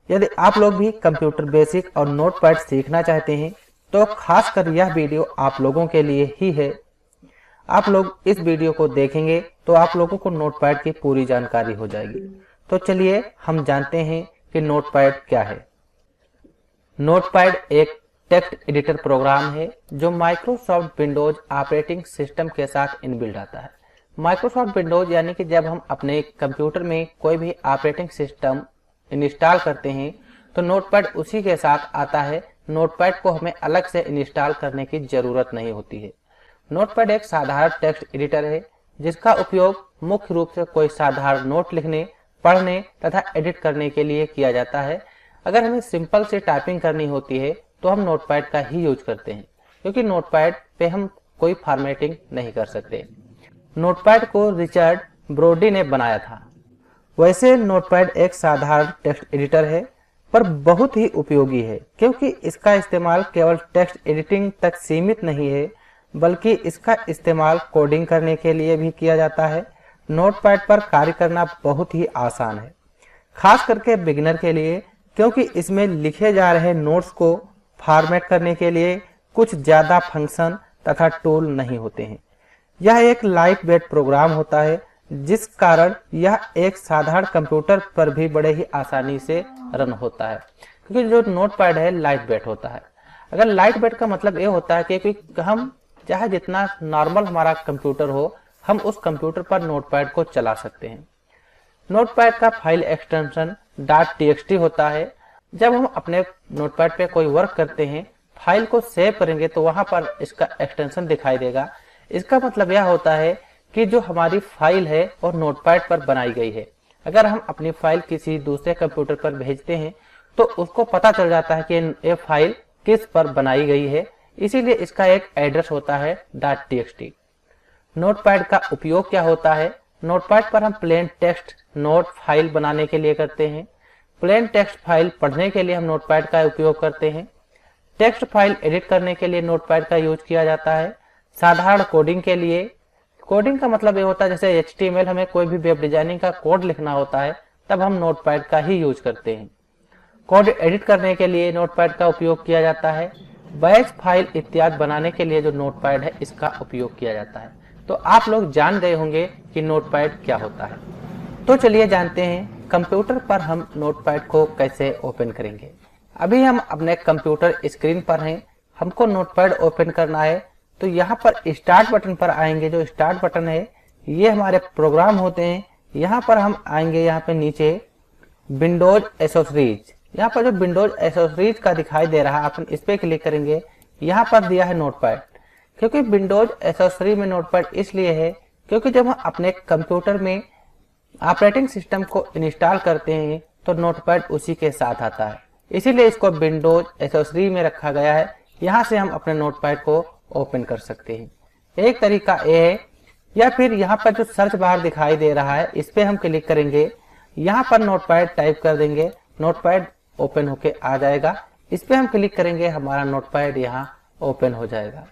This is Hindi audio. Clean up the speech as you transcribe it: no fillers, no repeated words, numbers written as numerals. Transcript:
यदि आप लोग भी कंप्यूटर बेसिक और नोटपैड सीखना चाहते हैं तो खासकर यह वीडियो आप लोगों के लिए ही है। आप लोग इस वीडियो को देखेंगे तो आप लोगों को नोटपैड की पूरी जानकारी हो जाएगी। तो चलिए हम जानते हैं कि नोटपैड क्या है। नोटपैड एक टेक्स्ट एडिटर प्रोग्राम है जो माइक्रोसॉफ्ट विंडोज ऑपरेटिंग सिस्टम के साथ इनबिल्ट आता है। माइक्रोसॉफ्ट विंडोज यानी कि जब हम अपने कंप्यूटर में कोई भी ऑपरेटिंग सिस्टम इंस्टॉल करते हैं तो नोटपैड उसी के साथ आता है। नोटपैड को हमें अलग से इंस्टॉल करने की जरूरत नहीं होती है। नोटपैड एक साधारण टेक्स्ट एडिटर है जिसका उपयोग मुख्य रूप से कोई साधारण नोट लिखने, पढ़ने तथा एडिट करने के लिए किया जाता है। अगर हमें सिंपल से टाइपिंग करनी होती है तो हम नोटपैड का ही यूज करते हैं, क्योंकि नोटपैड पे हम कोई फॉर्मेटिंग नहीं कर सकते। नोटपैड को रिचर्ड ब्रोडी ने बनाया था। वैसे नोटपैड एक साधारण टेक्स्ट एडिटर है पर बहुत ही उपयोगी है, क्योंकि इसका इस्तेमाल केवल टेक्स्ट एडिटिंग तक सीमित नहीं है बल्कि इसका इस्तेमाल कोडिंग करने के लिए भी किया जाता है। नोटपैड पर कार्य करना बहुत ही आसान है, खास करके बिगिनर के लिए, क्योंकि इसमें लिखे जा रहे नोट्स को फॉर्मेट करने के लिए कुछ ज्यादा फंक्शन तथा टूल नहीं होते हैं। यह एक लाइट वेट प्रोग्राम होता है जिस कारण यह एक साधारण कंप्यूटर पर भी बड़े ही आसानी से रन होता है, क्योंकि जो नोटपैड है लाइट वेट होता है। अगर लाइट वेट का मतलब ये होता है कि हम चाहे जितना नॉर्मल हमारा कंप्यूटर हो, हम उस कंप्यूटर पर नोटपैड को चला सकते हैं। नोटपैड का फाइल एक्सटेंशन .txt होता है। जब हम अपने नोटपैड पे कोई वर्क करते हैं, फाइल को सेव करेंगे तो वहां पर इसका एक्सटेंशन दिखाई देगा। इसका मतलब यह होता है कि जो हमारी फाइल है और नोटपैड पर बनाई गई है। अगर हम अपनी फाइल किसी दूसरे कंप्यूटर पर भेजते हैं तो उसको पता चल जाता है कि ये फाइल किस पर बनाई गई है, इसीलिए इसका एक एड्रेस होता है .txt। नोटपैड का उपयोग क्या होता है? नोटपैड पर हम प्लेन टेक्स्ट नोट फाइल बनाने के लिए करते हैं। प्लेन टेक्स्ट फाइल पढ़ने के लिए हम नोटपैड का उपयोग करते हैं। टेक्स्ट फाइल एडिट करने के लिए नोटपैड का यूज किया जाता है। साधारण कोडिंग के लिए, कोडिंग का मतलब ये होता है जैसे HTML, हमें कोई भी वेब डिजाइनिंग का कोड लिखना होता है तब हम नोटपैड का ही यूज करते हैं। कोड एडिट करने के लिए नोटपैड का उपयोग किया जाता है। बैच फाइल इत्यादि बनाने के लिए जो नोटपैड है इसका उपयोग किया जाता है। तो आप लोग जान गए होंगे कि नोटपैड क्या होता है। तो चलिए जानते हैं कंप्यूटर पर हम नोटपैड को कैसे ओपन करेंगे। अभी हम अपने कंप्यूटर स्क्रीन पर हैं, हमको नोटपैड ओपन करना है तो यहाँ पर स्टार्ट बटन पर आएंगे। जो स्टार्ट बटन है ये हमारे प्रोग्राम होते हैं। यहाँ पर हम आएंगे, यहाँ पे नीचे विंडोज एसेसरीज, यहाँ पर जो विंडोज एसेसरीज का दिखाई दे रहा है अपन इस पे क्लिक करेंगे। यहाँ पर दिया है नोटपैड, क्योंकि विंडोज एसेसरी में नोटपैड इसलिए है क्योंकि जब हम अपने कंप्यूटर में ऑपरेटिंग सिस्टम को इंस्टॉल करते हैं तो नोटपैड उसी के साथ आता है, इसीलिए इसको विंडोज एसेसरी में रखा गया है। यहाँ से हम अपने नोटपैड को ओपन कर सकते हैं। एक तरीका ये है, या फिर यहाँ पर जो सर्च बार दिखाई दे रहा है इस पे हम क्लिक करेंगे, यहाँ पर नोटपैड टाइप कर देंगे, नोटपैड ओपन होके आ जाएगा। इस पे हम क्लिक करेंगे, हमारा नोटपैड यहाँ ओपन हो जाएगा।